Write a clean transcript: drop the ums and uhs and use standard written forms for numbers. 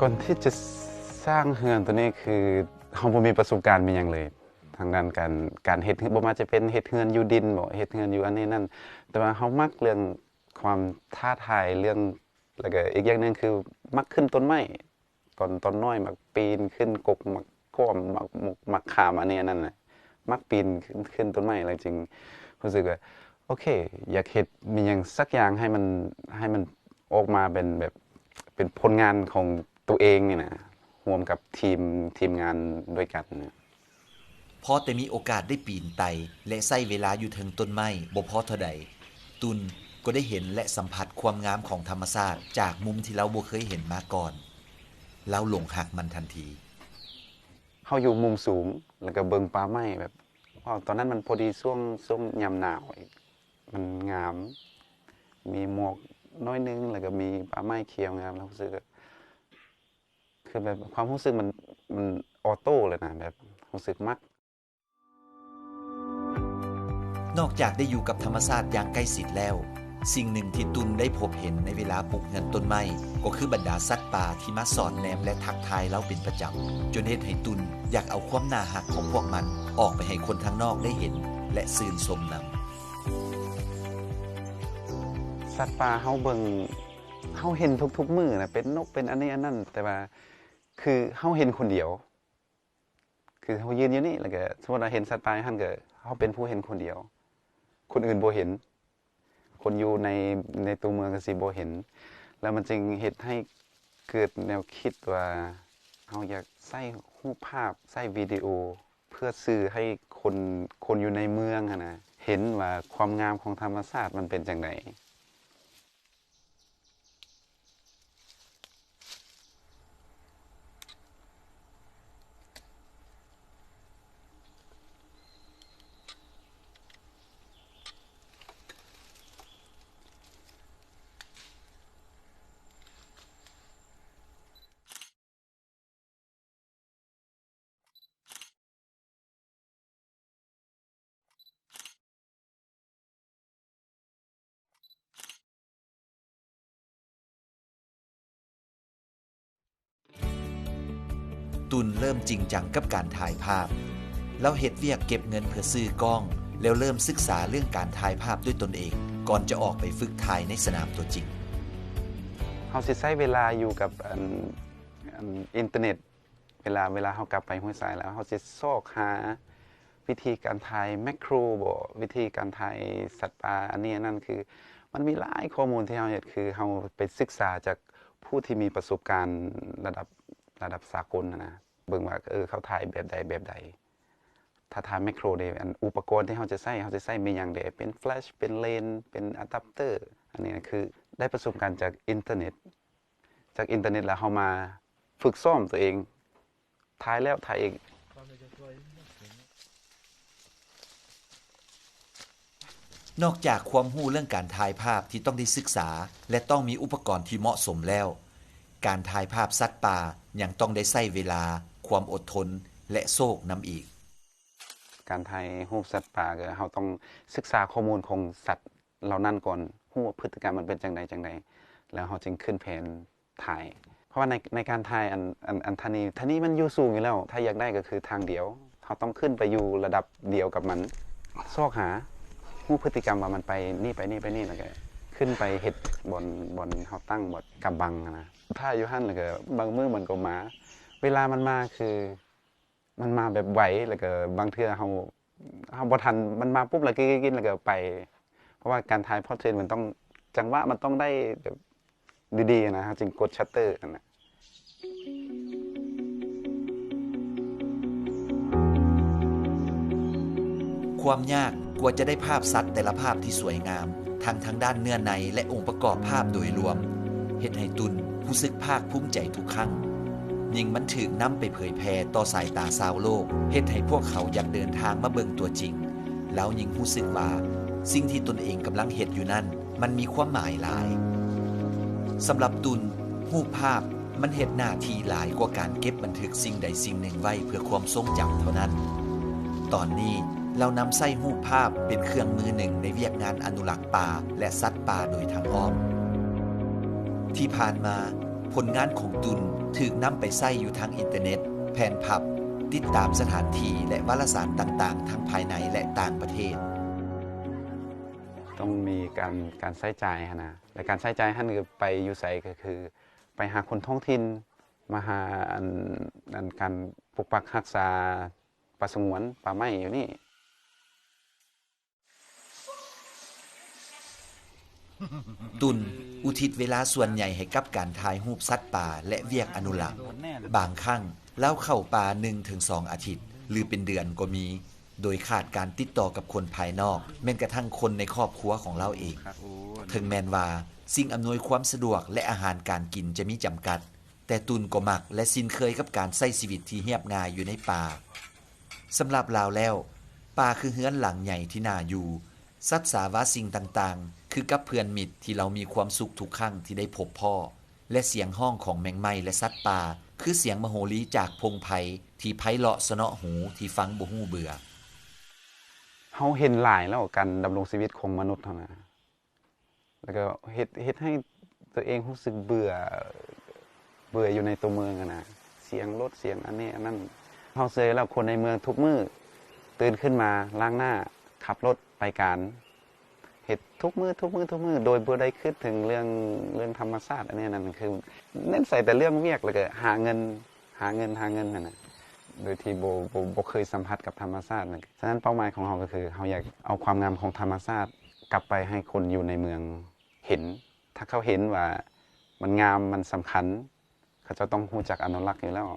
ก่อนที่จะสร้างเฮือนตัวนี้คือเราบ่มีประสบการณ์มีหยังเลยทางด้านการเฮ็ดบ่ว่าจะเป็นเฮ็ดเฮือนอยู่ดินบ่เฮ็ดเฮือนอยู่อันนี้นั่นแต่ว่าเรามักเรื่องความท้าทายเรื่องแล้วก็อีกอย่างหนึงคือมักขึ้นต้นไม้ตอนน้อยมักปีนขึ้นกกมักก้อมมักมุกมักขามอันนี้อันนั้นน่ะมักปีนขึ้นต้นไม้แล้วจึงรู้สึกว่าโอเคอยากเฮ็ดมีหยังสักอย่างให้มันออกมาเป็นแบบเป็นผลงานของตัวเองนี่นะร่วมกับทีมงานด้วยกันเนี่ยพอแต่มีโอกาสได้ปีนไต่และใช้เวลาอยู่เทิงต้นไม้บ่พอเท่าใดตุนก็ได้เห็นและสัมผัสความงามของธรรมชาติจากมุมที่เราบ่เคยเห็นมาก่อนเราหลงรักมันทันทีเฮาอยู่มุมสูงแล้วก็เบิ่งป่าไม้แบบว้าวตอนนั้นมันพอดีช่วงยามหนาวอีกมันงามมีหมอกน้อยนึงแล้วก็มีป่าไม้เขียวงามแล้วรู้สึกคือแบบความรู้สึกมันออโต้เลยนะแบบรู้สึกมักนอกจากได้อยู่กับธรรมชาติอย่างใกล้ชิดแล้วสิ่งหนึ่งที่ตุนได้พบเห็นในเวลาปลูกเฮือนต้นไม้ก็คือบรรดาสัตว์ป่าที่มาสอดแนมและทักทายเราเป็นประจำจนเฮ็ดให้ตุนอยากเอาความน่ารักของพวกมันออกไปให้คนทางนอกได้เห็นและชื่นชมนำสัตว์ป่าเฮาเบิ่งเฮาเห็นทุกๆมื้อน่ะเป็นนกเป็นอันนี้อันนั้นแต่ว่าคือเฮาเห็นคนเดียวคือเฮายืนอยู่นี่แล้วก็สมมุติว่าเห็นสัตว์ป่าหั่นก็เฮาเป็นผู้เห็นคนเดียวคนอื่นบ่เห็นคนอยู่ในตัวเมืองก็สิบ่เห็นแล้วมันจึงเฮ็ดให้เกิดแนวคิดว่าเฮาอยากใช้รูปภาพใช้วิดีโอเพื่อสื่อให้คนอยู่ในเมืองหั่นน่ะเห็นว่าความงามของธรรมชาติมันเป็นจังได๋ำตุนเริ่มจริงจังกับการถ่ายภาพแล้วเฮ็ดเวียกเก็บเงินเพื่อซื้อกล้องแล้วเริ่มศึกษาเรื่องการถ่ายภาพด้วยตนเองก่อนจะออกไปฝึกถ่ายในสนามตัวจริงเฮาสิใช้เวลาอยู่กับอันอินเทอร์เน็ตเวลาเฮากลับไปห้วยทรายแล้วเฮาสิซอกหาวิธีการถ่ายแมคโครบ่วิธีการถ่ายสัตว์ป่าอันนี้อันนั้นคือมันมีหลายข้อมูลที่เฮาเฮ็ดคือเฮาไปศึกษาจากผู้ที่มีประสบการณ์ระดับสากลนะเบิ่งว่าเขาถ่ายแบบใดถ้าถ่ายแมคโครนี่อันอุปกรณ์ที่เฮาจะใช้มีหยังแดเป็นแฟลชเป็นเลนส์เป็นอะแดปเตอร์อันนี้คือได้ประสบการณ์จากอินเทอร์เน็ตแล้วเฮามาฝึกซ้อมตัวเองถ่ายแล้วถ่ายอีกนอกจากความรู้เรื่องการถ่ายภาพที่ต้องได้ศึกษาและต้องมีอุปกรณ์ที่เหมาะสมแล้วการถ่ายภาพสัตว์ป่ายังต้องได้ใช้เวลาความอดทนและโชคนำอีกการถ่ายรูปสัตว์ป่าก็เฮาต้องศึกษาข้อมูลของสัตว์เหล่านั้นก่อนฮู้ว่าพฤติกรรมมันเป็นจังไดแล้วเฮาจึงขึ้นแผนถ่ายเพราะว่าในการถ่ายอันทางนี้มันอยู่สูงอยู่แล้วถ้าอยากได้ก็คือทางเดียวเฮาต้องขึ้นไปอยู่ระดับเดียวกับมันซอกหาฮู้พฤติกรรมว่ามันไปนี่แล้วก็ขึ้นไปเฮ็ดบนเฮาตั้งบนกำบังนะถ้าอยู่หั่นแล้วก็บางมื้อมันก็มาเวลามันมาคือมันมาแบบไวแล้วก็บางเทื่อเฮาบ่ทันมันมาปุ๊บแล้วกินแล้วก็ไปเพราะว่าการถ่ายพอร์เทรตมันต้องจังหวะมันต้องได้แบบดีๆนะจึงกดชัตเตอร์นั่นน่ะความยากกว่าจะได้ภาพสัตว์แต่ละภาพที่สวยงามทางด้านเนื้อในและองค์ประกอบภาพโดยรวมเฮ็ดให้ตุนรู้สึกภาคภูมิใจทุกครั้งยิ่งมันถูกนำไปเผยแพร่ต่อสายตาชาวโลกเฮ็ดให้พวกเขาอยากเดินทางมาเบิ่งตัวจริงแล้วยิ่งรู้สึกว่าสิ่งที่ตนเองกำลังเฮ็ดอยู่นั้นมันมีความหมายหลายสำหรับตุนรูปภาพมันเฮ็ดหน้าที่หลายกว่าการเก็บบันทึกสิ่งใดสิ่งหนึ่งไว้เพื่อความทรงจำเท่านั้นตอนนี้เรานำใช้รูปภาพเป็นเครื่องมือหนึ่งในเวียกงานอนุรักษ์ป่าและสัตว์ป่าโดยทางอ้อมที่ผ่านมาผลงานของตุนถูก ถูกนำไปใช้อยู่ทางอินเทอร์เน็ตแผนผับติดตามสถานที่และวารสารต่างๆทั้งภายในและต่างประเทศต้องมีการใช้จ่ายนะและการใช้จ่ายหั่นคือไปอยู่ไสก็คือไปหาคนท้องถิ่นมาหาการปกปักรักษาป่าสงวนป่าไม้อยู่นี่ ตุนอุทิศเวลาส่วนใหญ่ให้กับการถ่ายรูปสัตว์ป่าและเวียกอนุรักษ์บางครั้งเล่าเข้าป่า 1-2 อาทิตย์หรือเป็นเดือนก็มี โดยขาดการติดต่อกับคนภายนอกแม้กระทั่งคนในครอบครัวของเราเองถึงแม้นว่าสิ่งอำนวยความสะดวกและอาหารการกินจะมีจำกัดแต่ตุนก็มักและสิ้นเคยกับการใช้ชีวิตที่เรียบง่ายอยู่ในป่าสำหรับลาวแล้วป่าคือเฮือนหลังใหญ่ที่น่าอยู่สัตว์สาวาสิ่งต่างๆคือกับเพื่อนมิตรที่เรามีความสุขทุกครั้งที่ได้พบพ่อและเสียงห้องของแมงไม้และสัตว์ป่าคือเสียงมโหรีจากพงไพรที่ไพเราะสนอหูที่ฟังบ่ฮู้เบื่อเฮาเห็นหลายแล้วการดำรงชีวิตของมนุษย์เท่านะแล้วก็เฮ็ดให้ตัวเองรู้สึกเบื่ออยู่ในตัวเมืองนะเสียงรถเสียงอันนี้อันนั้นเฮาเจอแล้วคนในเมืองทุกมื้อตื่นขึ้นมาล้างหน้าขับรถไปการเฮ็ดทุกมื้อโดยบ่ได้คิดถึงเรื่องธรรมชาติอันนี้นั่นคือเน้นใส่แต่เรื่องเวียกแล้วก็หาเงินนั่นน่ะโดยที่บ่เคยสัมผัสกับธรรมชาตินะฉะนั้นเป้าหมายของเราก็คือเราอยากเอาความงามของธรรมชาติกลับไปให้คนอยู่ในเมืองเห็นถ้าเขาเห็นว่ามันงามมันสำคัญเขาจะต้องรู้จักอนุรักษ์อยู่แล้ว